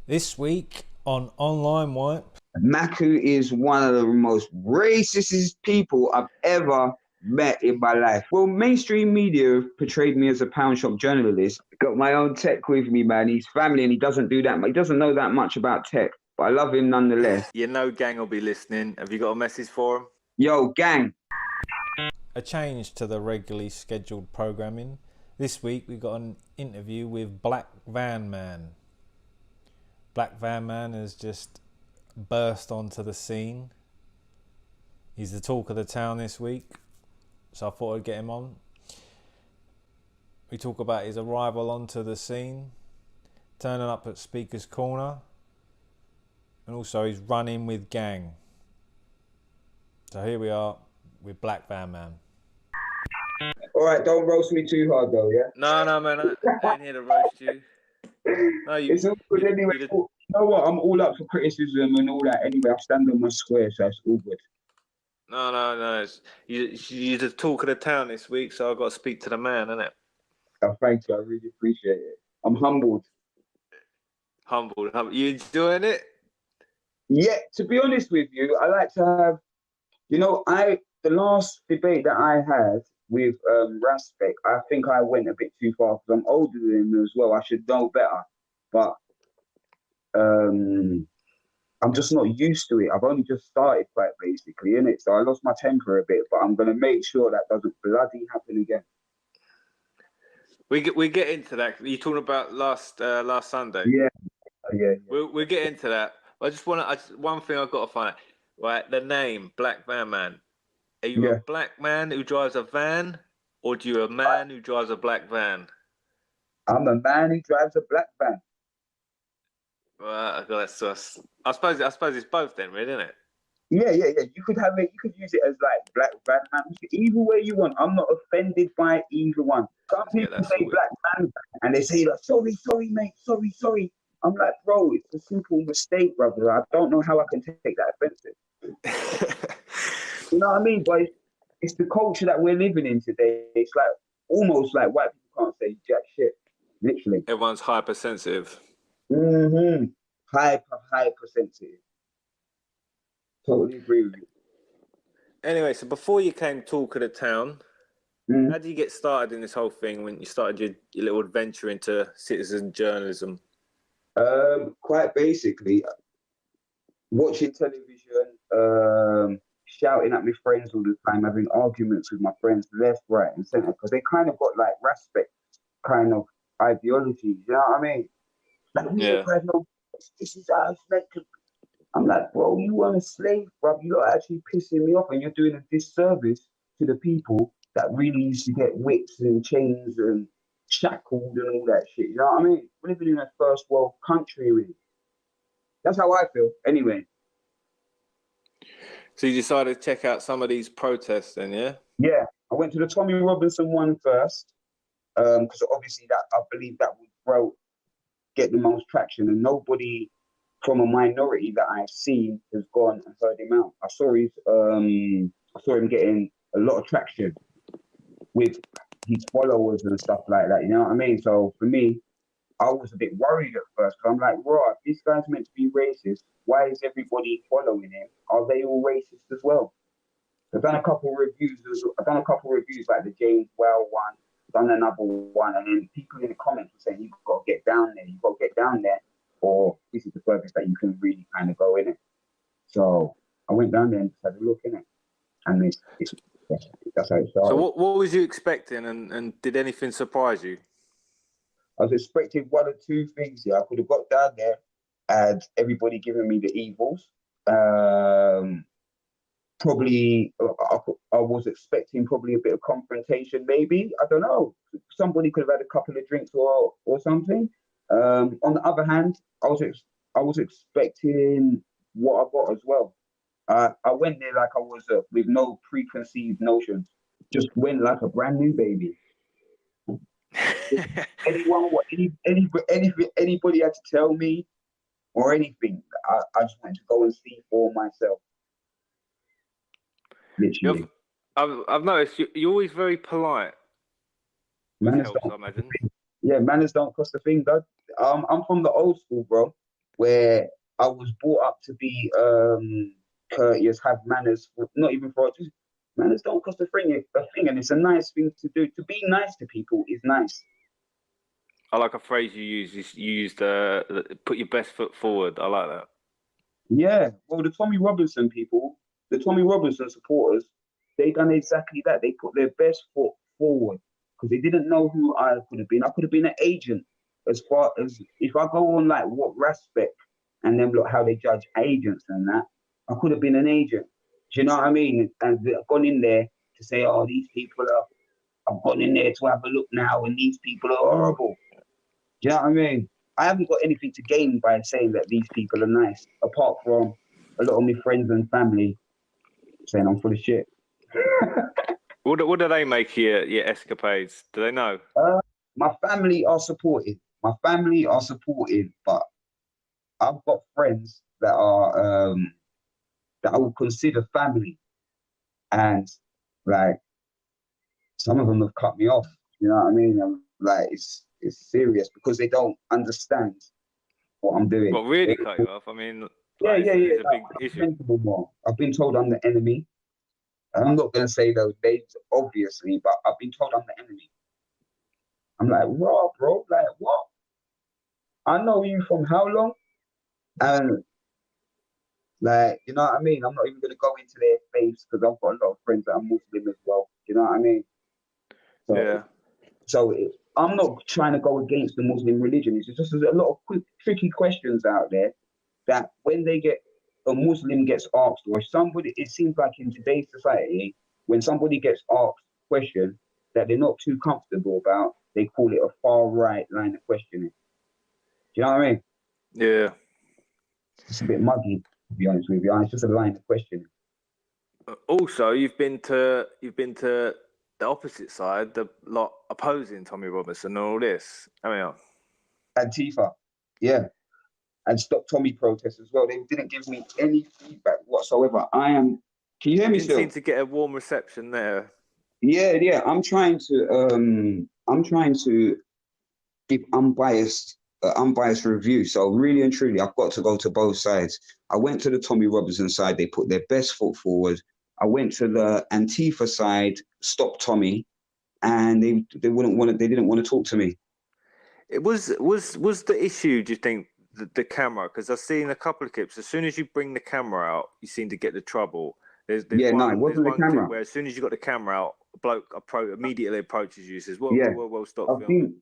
This week on Online Wipe. Maku is one of the most racist people I've ever met in my life. Well, mainstream media portrayed me as a pound shop journalist. Got my own tech with me, man. He's family and he doesn't do that. He doesn't know that much about tech, but I love him nonetheless. You know, gang will be listening. Have you got a message for him? Yo, gang. A change to the regularly scheduled programming. This week we got an interview with Black Van Man. Black Van Man has just burst onto the scene. He's the talk of the town this week, so I thought I'd get him on. We talk about his arrival onto the scene, turning up at Speaker's Corner, and also his run-in with gang. So here we are with Black Van Man. All right, don't roast me too hard though, yeah? No, man, I ain't here to roast you. No, it's all good anyway. You know what? I'm all up for criticism and all that anyway. I stand on my square, so it's all good. No. You're the talk of the town this week, so I've got to speak to the man, innit? Oh, thank you. I really appreciate it. I'm humbled. Humbled. You enjoying it? Yeah, to be honest with you, I like to have, the last debate that I had with Raspek, I think I went a bit too far because I'm older than him as well. I should know better. But I'm just not used to it. I've only just started quite basically, innit? So I lost my temper a bit, but I'm going to make sure that doesn't bloody happen again. We get into that. You're talking about last Sunday. Yeah. We'll get into that. One thing I've got to find out. Right, the name Black Van Man. Are you a black man who drives a van, or do you a man who drives a black van? I'm a man who drives a black van. Well, that's sus. I suppose it's both then, really, isn't it? Yeah. You could have it. You could use it as like black van man. Either way you want. I'm not offended by either one. Some people say black man, and they say like, sorry, mate, sorry. I'm like, bro, it's a simple mistake, brother. I don't know how I can take that offensive. You know what I mean? But it's the culture that we're living in today. It's like almost like white people can't say jack shit. Literally. Everyone's hypersensitive. Hypersensitive. Totally agree with you. Anyway, so before you came talk of the town, how did you get started in this whole thing when you started your little adventure into citizen journalism? Quite basically, watching television, shouting at my friends all the time, having arguments with my friends left, right, and centre, because they kind of got like respect kind of ideologies. You know what I mean? Like, this is how it's meant to be. I'm like, bro, you want a slave, bro? You're actually pissing me off, and you're doing a disservice to the people that really used to get whips and chains and shackled and all that shit. You know what I mean? We're living in a first world country, really. That's how I feel, anyway. So you decided to check out some of these protests then, yeah? Yeah, I went to the Tommy Robinson one first, because obviously that I believe that would get the most traction, and nobody from a minority that I've seen has gone and heard him out. I saw him getting a lot of traction with his followers and stuff like that. You know what I mean? So for me, I was a bit worried at first because I'm like, right, this guy's meant to be racist. Why is everybody following him? Are they all racist as well? I've done a couple of reviews like the James Well one, done another one, and then people in the comments were saying, you've got to get down there, or this is the furthest that you can really kind of go in it. So I went down there and just had a look in it, and that's how it started. So what was you expecting, and did anything surprise you? I was expecting one or two things. Yeah, I could have got down there and everybody giving me the evils. Probably, I was expecting probably a bit of confrontation. Maybe, I don't know. Somebody could have had a couple of drinks or something. On the other hand, I was expecting what I got as well. I went there like I was with no preconceived notions. Just went like a brand new baby. Anybody had to tell me or anything, I just wanted to go and see for myself. Literally. I've noticed you're always very polite. Manners don't cost a thing. Yeah, manners don't cost a thing, though. I'm from the old school, bro. where I was brought up to be courteous, have manners, not even for just manners don't cost a thing, and it's a nice thing to do. To be nice to people is nice. I like a phrase you used put your best foot forward. I like that. Yeah, well, the Tommy Robinson people, the Tommy Robinson supporters, they done exactly that. They put their best foot forward because they didn't know who I could have been. I could have been an agent as far as if I go on like what respect and then look how they judge agents and that. I could have been an agent. Do you know what I mean? And I've gone in there to say, oh, these people are. I've gone in there to have a look now, and these people are horrible. Do you know what I mean? I haven't got anything to gain by saying that these people are nice, apart from a lot of my friends and family saying I'm full of shit. What do they make your escapades? Do they know? My family are supportive. But I've got friends that are that I would consider family, and like some of them have cut me off. You know what I mean? Like it's serious because they don't understand what I'm doing. What really cut you off? I mean, yeah. It's a big issue. I've been told I'm the enemy. And I'm not going to say those names, obviously, but I've been told I'm the enemy. I'm like, raw, bro. Like, what? I know you from how long? And like, you know what I mean? I'm not even going to go into their faiths because I've got a lot of friends that are Muslim as well. You know what I mean? So, yeah. So I'm not trying to go against the Muslim religion. It's just there's a lot of quick, tricky questions out there that when a Muslim gets asked, or somebody, it seems like in today's society, when somebody gets asked a question that they're not too comfortable about, they call it a far right line of questioning. Do you know what I mean? Yeah. It's a bit muggy, to be honest with you. It's just a line of questioning. Also, you've been to the opposite side, the lot opposing Tommy Robinson and all this. I mean, Antifa, yeah. And Stop Tommy protests as well. They didn't give me any feedback whatsoever. Can you hear me still? Didn't seem to get a warm reception there. Yeah. I'm trying to give unbiased review. So really and truly, I've got to go to both sides. I went to the Tommy Robinson side. They put their best foot forward. I went to the Antifa side, Stop Tommy, and they didn't want to talk to me. It was the issue, do you think, the camera? Because I've seen a couple of clips. As soon as you bring the camera out, you seem to get the trouble. There's it wasn't the camera. Clip where as soon as you got the camera out, a bloke immediately approaches you, says, "Well, stop filming."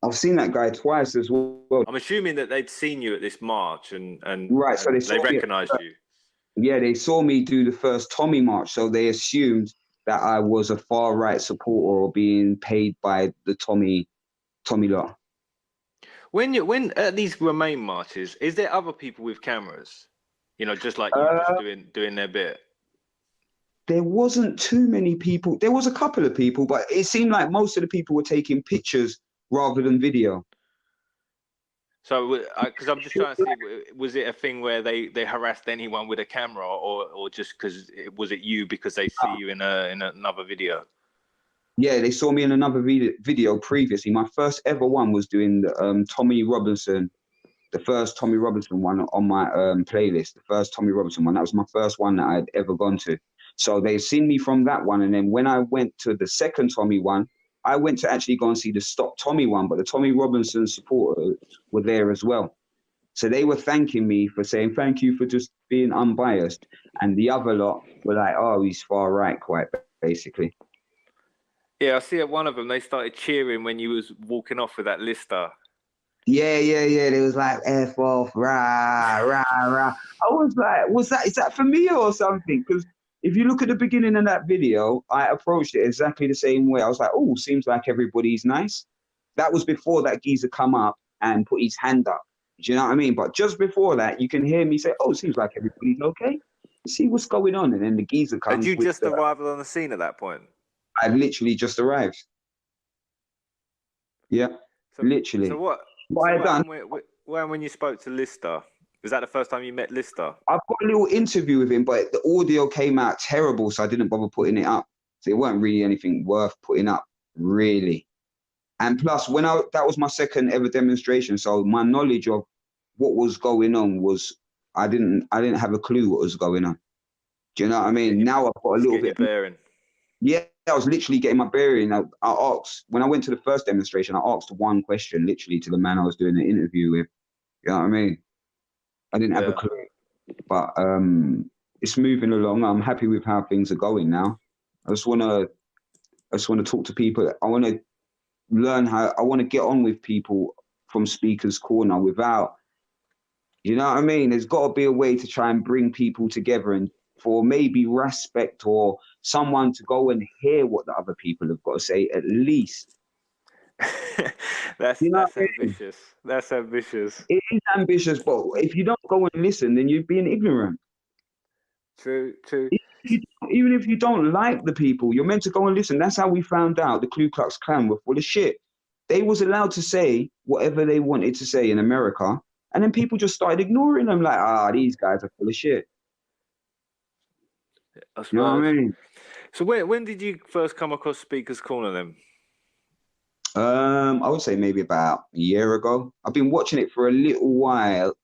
I've seen that guy twice as well. I'm assuming that they'd seen you at this march and right, so they recognised you. Yeah, they saw me do the first Tommy march, so they assumed that I was a far right supporter or being paid by the Tommy lot. When at these Remain marches, is there other people with cameras? You know, just like you, just doing their bit. There wasn't too many people. There was a couple of people, but it seemed like most of the people were taking pictures rather than video. So, because I'm just trying to see, was it a thing where they harassed anyone with a camera, or just because was it you because they see you in another video? Yeah, they saw me in another video previously. My first ever one was doing the Tommy Robinson, the first Tommy Robinson one on my playlist. The first Tommy Robinson one. That was my first one that I'd ever gone to. So they've seen me from that one, and then when I went to the second Tommy one, I went to actually go and see the Stop Tommy one, but the Tommy Robinson supporters were there as well. So they were thanking me for saying, thank you for just being unbiased. And the other lot were like, oh, he's far right, quite basically. Yeah, I see at one of them, they started cheering when you was walking off with that Lister. Yeah. They was like, F off, rah, rah, rah. I was like, is that for me or something? Because if you look at the beginning of that video, I approached it exactly the same way. I was like, oh, seems like everybody's nice. That was before that geezer come up and put his hand up. Do you know what I mean? But just before that, you can hear me say, oh, seems like everybody's okay. See what's going on. And then the geezer comes. Had you just arrived on the scene at that point? I literally just arrived. Yeah, literally. So what I done? When you spoke to Lister, was that the first time you met Lister? I've got a little interview with him, but the audio came out terrible, so I didn't bother putting it up. So it weren't really anything worth putting up, really. And plus, that was my second ever demonstration, so my knowledge of what was going on was I didn't have a clue what was going on. Do you know what I mean? Now I've got a little bit. Bearing. Yeah, I was literally getting my bearing. I asked, when I went to the first demonstration, I asked one question literally to the man I was doing the interview with. You know what I mean? I didn't have a clue, but it's moving along. I'm happy with how things are going now. I just want to talk to people. I want to learn I want to get on with people from Speaker's Corner without, you know what I mean? There's got to be a way to try and bring people together, and for maybe respect or someone to go and hear what the other people have got to say at least. That's ambitious. That's ambitious. It is ambitious, but if you don't go and listen, then you're being ignorant. True. Even if you don't like the people, you're meant to go and listen. That's how we found out the Ku Klux Klan were full of shit. They was allowed to say whatever they wanted to say in America, and then people just started ignoring them like, these guys are full of shit. I suppose. You know what I mean? So when did you first come across Speaker's Corner then? I would say maybe about a year ago. I've been watching it for a little while,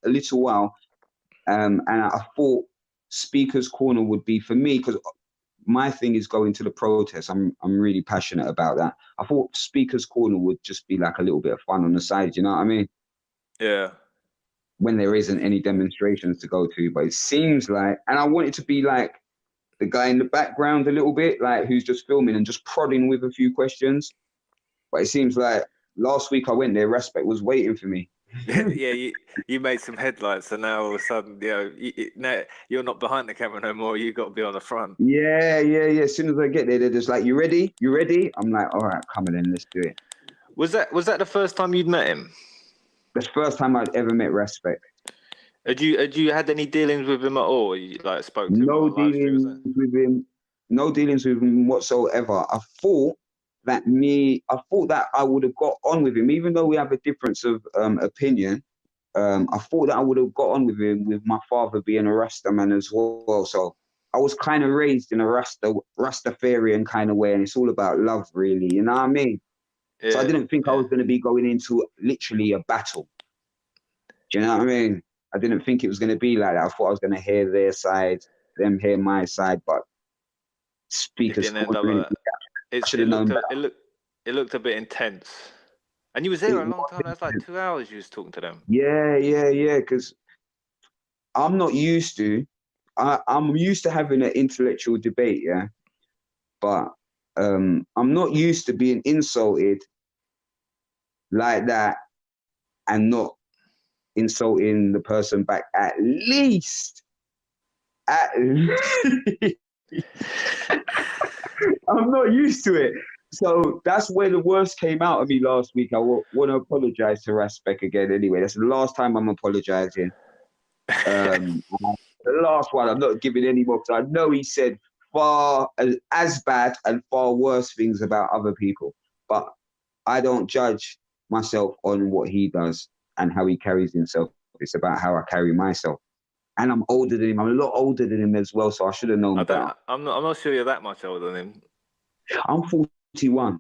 and I thought Speaker's Corner would be for me, because my thing is going to the protests. I'm really passionate about that. I thought Speaker's Corner would just be like a little bit of fun on the side, you know what I mean? Yeah. When there isn't any demonstrations to go to, but it seems like, and I want it to be like the guy in the background a little bit, like who's just filming and just prodding with a few questions. But it seems like last week I went there, Respect was waiting for me. Yeah, you made some headlights, and now all of a sudden, now you're not behind the camera no more. You got to be on the front. Yeah. As soon as I get there, they're just like, "You ready? You ready?" I'm like, "All right, come on, then, let's do it." Was that the first time you'd met him? That's the first time I'd ever met Respect. Had you had any dealings with him at all? You spoke to him No on live dealings stream, with him. No dealings with him whatsoever. I thought that I would have got on with him, even though we have a difference of opinion. I thought that I would have got on with him, with my father being a Rasta man as well. So I was kind of raised in a Rastafarian kind of way, and it's all about love, really. You know what I mean? Yeah, so I didn't think I was going to be going into literally a battle. Do you know what I mean? I didn't think it was going to be like that. I thought I was going to hear their side, them hear my side, but Speaker's Corner. It looked a bit intense. And you was there a long time. That's like 2 hours you was talking to them. Yeah. Because I'm not used to. I'm used to having an intellectual debate, yeah. But I'm not used to being insulted like that and not insulting the person back at least. I'm not used to it. So that's where the worst came out of me last week. I want to apologize to Respect again anyway. That's the last time I'm apologizing. The last one, I'm not giving any more, because I know he said far as bad and far worse things about other people. But I don't judge myself on what he does and how he carries himself. It's about how I carry myself. And I'm older than him. I'm a lot older than him as well, so I should have known better. I'm not sure you're that much older than him. I'm 41.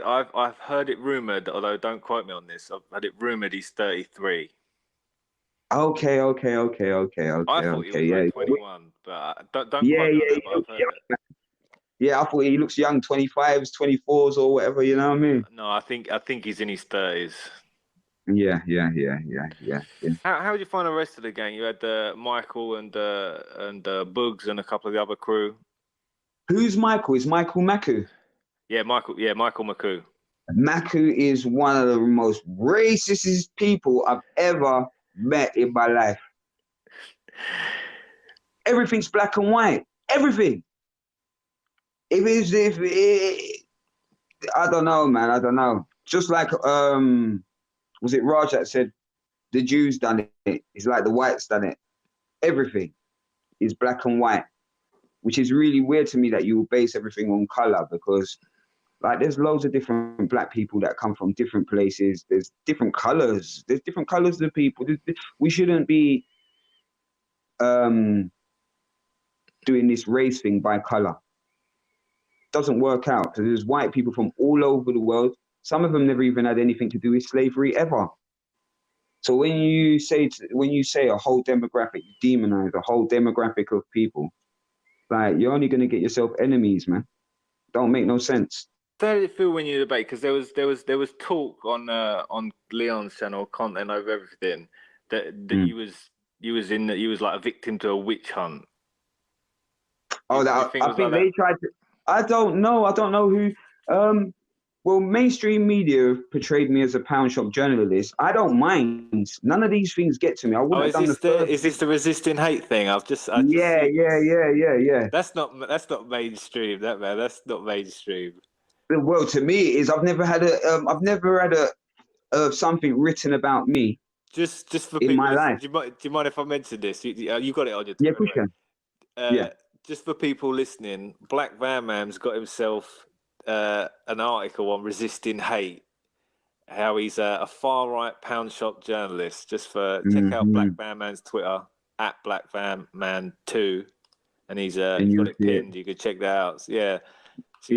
I've heard it rumored, although don't quote me on this. I've heard it rumored he's 33. Okay. I thought he was like 21, but don't quote me on that. But I've heard it. Yeah, I thought he looks young, 25s, 24s, or whatever. You know what I mean? No, I think he's in his 30s. Yeah. How did you find the rest of the gang? You had Michael and Bugs and a couple of the other crew. Who's Michael? Is Michael Maku? Yeah, Michael Maku. Maku is one of the most racist people I've ever met in my life. Everything's black and white. Everything. I don't know, man. I don't know. Just like was it Raj that said the Jews done it? It's like the whites done it. Everything is black and white, which is really weird to me that you will base everything on color, because like there's loads of different black people that come from different places. There's different colors. There's different colors of people. We shouldn't be doing this race thing by color. Doesn't work out, because there's white people from all over the world. Some of them never even had anything to do with slavery ever. So when you say a whole demographic, you demonize a whole demographic of people, like you're only going to get yourself enemies, man. Don't make no sense. How did it feel when you debate? Because there was talk on Leon's channel, Content Over Everything, that he was like a victim to a witch hunt. Oh, I think they tried to. I don't know who. Well, mainstream media portrayed me as a pound shop journalist. I don't mind. None of these things get to me. I wouldn't have done the first. Is this the resisting hate thing? Yeah. That's not mainstream, that man. That's not mainstream. Well, to me, it is. I've never had something written about me. Just for in people my life. Do you mind if I mention this? You got it on your. Yeah, push anyway. Just for people listening, Black Van Man's got himself an article on resisting hate. How he's a far right pound shop journalist. Just for check out Black Van Man's Twitter at Black Van Man 2, and he's got it pinned. You could check that out. Yeah. So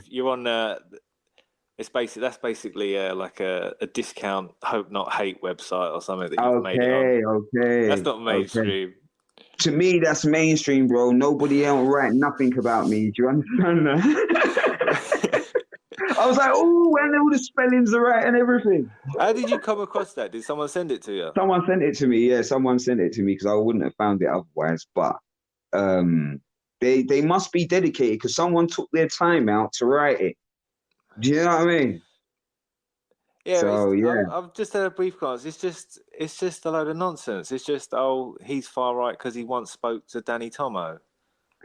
you're on. That's basically like a discount hope not hate website or something that you've made it on. Okay. That's not mainstream. Okay. To me, that's mainstream, bro. Nobody else write nothing about me. Do you understand that? I was like, oh, and all the spellings are right and everything. How did you come across that? Did someone send it to you? Someone sent it to me. Yeah, someone sent it to me because I wouldn't have found it otherwise. But they must be dedicated because someone took their time out to write it. Do you know what I mean? Yeah. So, I've just had a brief glance. It's just a load of nonsense. It's just he's far right because he once spoke to Danny Tomo.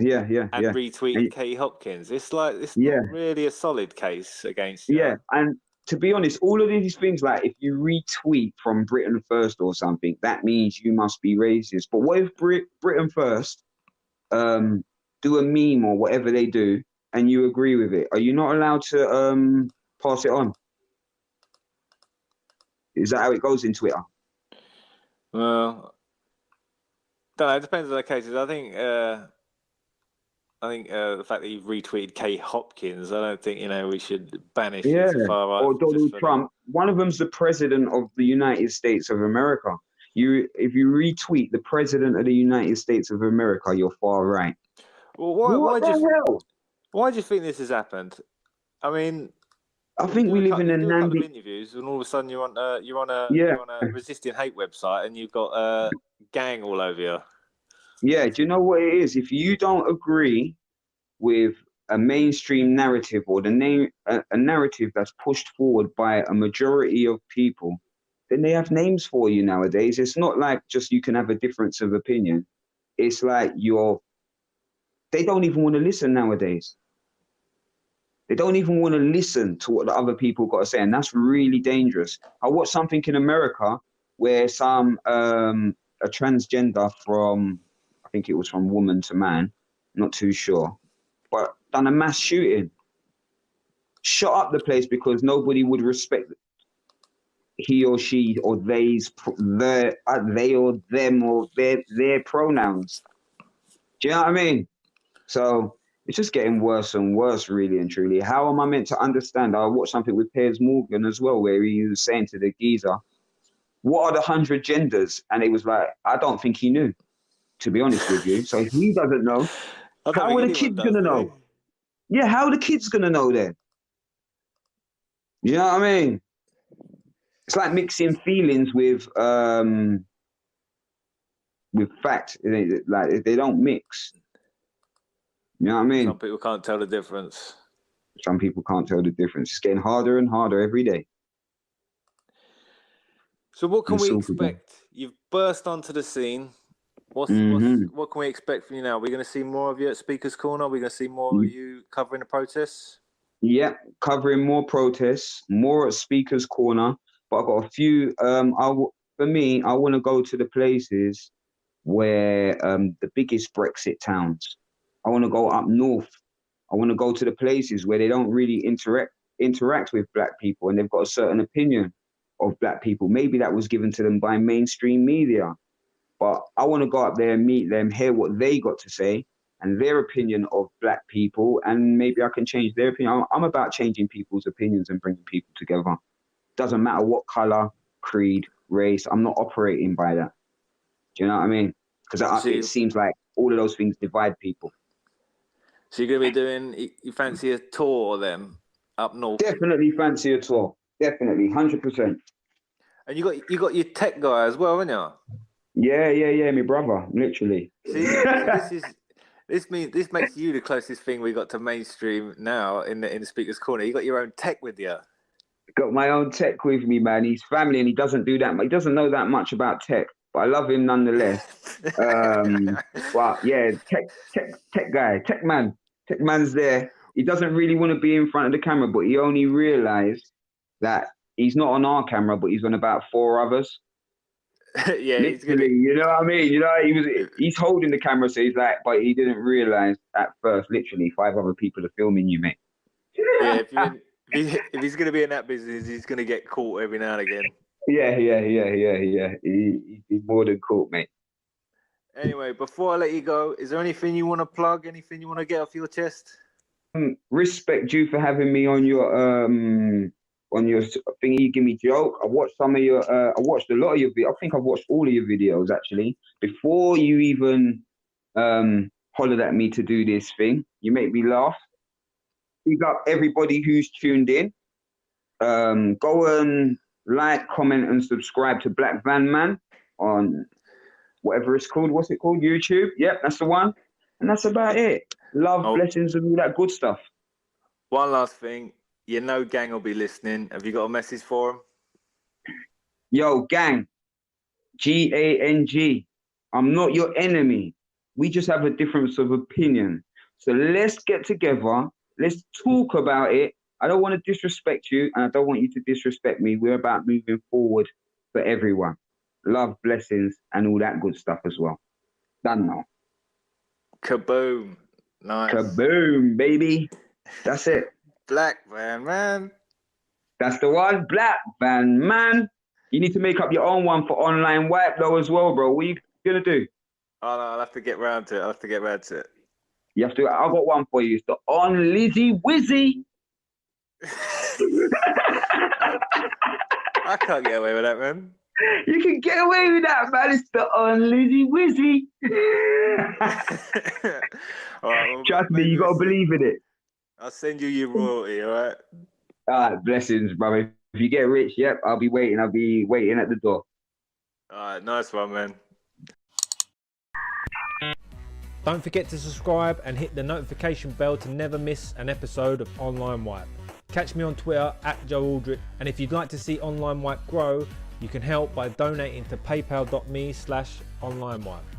Yeah. And retweeted Katie Hopkins. It's not really a solid case against you. Yeah, and to be honest, all of these things, like if you retweet from Britain First or something, that means you must be racist. But what if Britain First do a meme or whatever they do and you agree with it? Are you not allowed to pass it on? Is that how it goes in Twitter? Well, don't know. It depends on the cases. I think the fact that you've retweeted Kay Hopkins, I don't think we should banish you to far right. Or Donald Trump. One of them's the president of the United States of America. If you retweet the president of the United States of America, you're far right. Well, why do you think this has happened? I mean, I think we live in a couple of interviews, and all of a sudden you're on a resisting hate website, and you've got a gang all over you. Yeah, do you know what it is? If you don't agree with a mainstream narrative or a narrative that's pushed forward by a majority of people, then they have names for you nowadays. It's not like just you can have a difference of opinion. It's like they don't even want to listen nowadays. They don't even want to listen to what the other people got to say, and that's really dangerous. I watched something in America where some a transgender from, I think it was from woman to man, not too sure, but done a mass shooting, shot up the place because nobody would respect he or she or they or them or their pronouns. Do you know what I mean? So it's just getting worse and worse, really and truly. How am I meant to understand? I watched something with Piers Morgan as well, where he was saying to the geezer, what are the 100 genders? And it was like, I don't think he knew, to be honest with you. So if he doesn't know, how are the kids going to know? Yeah, how are the kids going to know then? You know what I mean? It's like mixing feelings with fact. Like they don't mix. You know what I mean? Some people can't tell the difference. Some people can't tell the difference. It's getting harder and harder every day. So what can we expect? You've burst onto the scene. What can we expect from you now? Are we going to see more of you at Speaker's Corner? Are we going to see more of you covering the protests? Yeah, covering more protests, more at Speaker's Corner. But I've got a few. For me, I want to go to the places where the biggest Brexit towns. I want to go up north. I want to go to the places where they don't really interact with black people and they've got a certain opinion of black people. Maybe that was given to them by mainstream media. But I want to go up there and meet them, hear what they got to say and their opinion of black people, and maybe I can change their opinion. I'm about changing people's opinions and bringing people together. Doesn't matter what color, creed, race. I'm not operating by that. Do you know what I mean? Because it seems like all of those things divide people. So you're going to be doing, you fancy a tour of them up north? Definitely fancy a tour. Definitely, 100%. And you got your tech guy as well, haven't you? Yeah, my brother, literally. See, this makes you the closest thing we got to mainstream now in the speaker's corner. You got your own tech with you. Got my own tech with me, man. He's family and he doesn't do that. He doesn't know that much about tech, but I love him nonetheless. But yeah, tech guy, tech man's there. He doesn't really want to be in front of the camera, but he only realised that he's not on our camera, but he's on about 4 others. Yeah, literally, you know what I mean? You know, he's holding the camera, so he's like, but he didn't realise at first, literally, 5 other people are filming you, mate. Yeah, if he's going to be in that business, he's going to get caught every now and again. Yeah. He's more than caught, mate. Anyway, before I let you go, is there anything you want to plug? Anything you want to get off your chest? Respect you for having me on your thingy, give me joke. I watched some of your I watched a lot of your videos. I think I've watched all of your videos actually. Before you even hollered at me to do this thing, you make me laugh. Big up everybody who's tuned in. Go and like, comment, and subscribe to Black Van Man on whatever it's called. What's it called? YouTube. Yep, that's the one. And that's about it. Love, blessings, and all that good stuff. One last thing. You know gang will be listening. Have you got a message for them? Yo, gang. Gang. I'm not your enemy. We just have a difference of opinion. So let's get together. Let's talk about it. I don't want to disrespect you, and I don't want you to disrespect me. We're about moving forward for everyone. Love, blessings, and all that good stuff as well. Done now. Kaboom. Nice. Kaboom, baby. That's it. Black Van Man. That's the one. Black Van Man. You need to make up your own one for online wipe though as well, bro. What are you going to do? Oh, no, I'll have to get round to it. You have to. I've got one for you. It's the On Lizzie Wizzy. I can't get away with that, man. You can get away with that, man. It's the On Lizzie Wizzy. Right, well, trust me, you got to believe in it. I'll send you your royalty, all right? All right, blessings, brother. If you get rich, yep, I'll be waiting. I'll be waiting at the door. All right, nice one, man. Don't forget to subscribe and hit the notification bell to never miss an episode of Online Wipe. Catch me on Twitter @JoeAldrich, and if you'd like to see Online Wipe grow, you can help by donating to paypal.me/onlinewipe.